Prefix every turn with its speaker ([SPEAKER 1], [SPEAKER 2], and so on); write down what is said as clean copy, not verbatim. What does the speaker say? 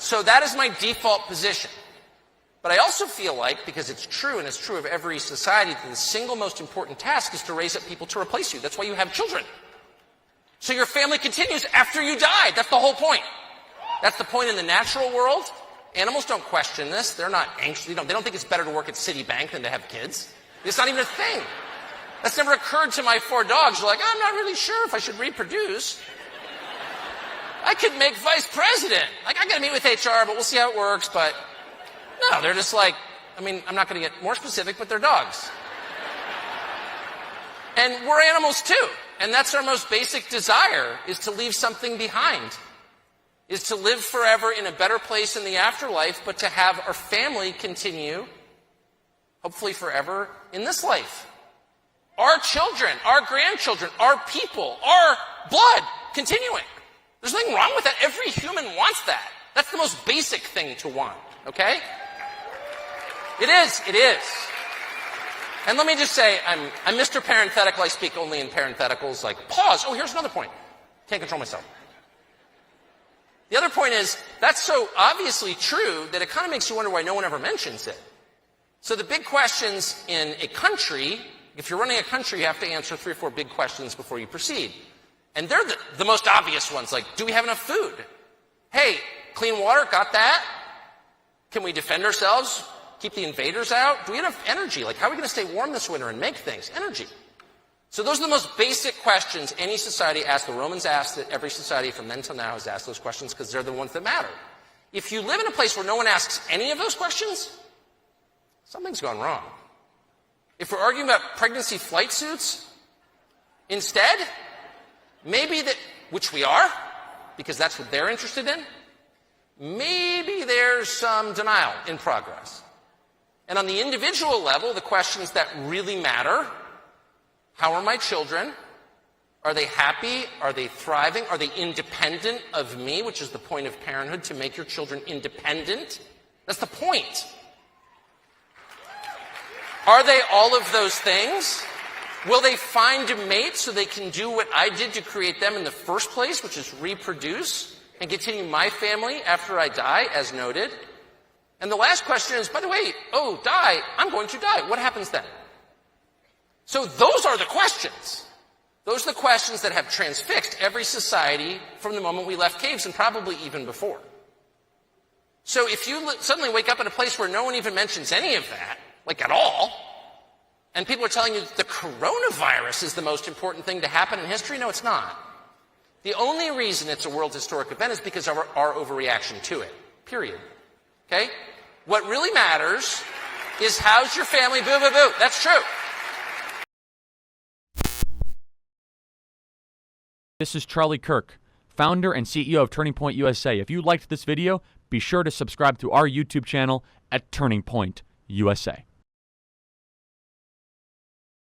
[SPEAKER 1] So that is my default position. But I also feel like, because it's true, and it's true of every society, that the single most important task is to raise up people to replace you. That's why you have children. So your family continues after you die. That's the whole point. That's the point in the natural world. Animals don't question this. They're not anxious. They don't think it's better to work at Citibank than to have kids. It's not even a thing. That's never occurred to my 4 dogs. They're like, I'm not really sure if I should reproduce. I could make vice president. Like, I got to meet with HR, but we'll see how it works. But no, they're just like, I mean, I'm not going to get more specific, but they're dogs. And we're animals too. And that's our most basic desire, is to leave something behind, is to live forever in a better place in the afterlife, but to have our family continue, hopefully forever, in this life. Our children, our grandchildren, our people, our blood continuing. There's nothing wrong with that. Every human wants that. That's the most basic thing to want, okay? It is. And let me just say, I'm Mr. Parenthetical. I speak only in parentheticals, like pause. Oh, here's another point. Can't control myself. The other point is, that's so obviously true that it kind of makes you wonder why no one ever mentions it. So the big questions in a country, if you're running a country, you have to answer 3 or 4 big questions before you proceed. And they're the most obvious ones, like, do we have enough food? Hey, clean water, got that? Can we defend ourselves? Keep the invaders out? Do we have enough energy? Like, how are we going to stay warm this winter and make things? Energy. So those are the most basic questions any society asks. The Romans asked it. Every society from then till now has asked those questions because they're the ones that matter. If you live in a place where no one asks any of those questions, something's gone wrong. If we're arguing about pregnancy flight suits instead, maybe that, which we are, because that's what they're interested in, maybe there's some denial in progress. And on the individual level, the questions that really matter: how are my children? Are they happy? Are they thriving? Are they independent of me, which is the point of parenthood, to make your children independent? That's the point. Are they all of those things? Will they find a mate so they can do what I did to create them in the first place, which is reproduce and continue my family after I die, as noted? And the last question is, by the way, die, I'm going to die. What happens then? So those are the questions. Those are the questions that have transfixed every society from the moment we left caves, and probably even before. So if you suddenly wake up in a place where no one even mentions any of that, like at all, and people are telling you that the coronavirus is the most important thing to happen in history, no, it's not. The only reason it's a world historic event is because of our overreaction to it, period. Okay? What really matters is, how's your family? Boo, boo, boo. That's true.
[SPEAKER 2] This is Charlie Kirk, founder and CEO of Turning Point USA. If you liked this video, be sure to subscribe to our YouTube channel at Turning Point USA.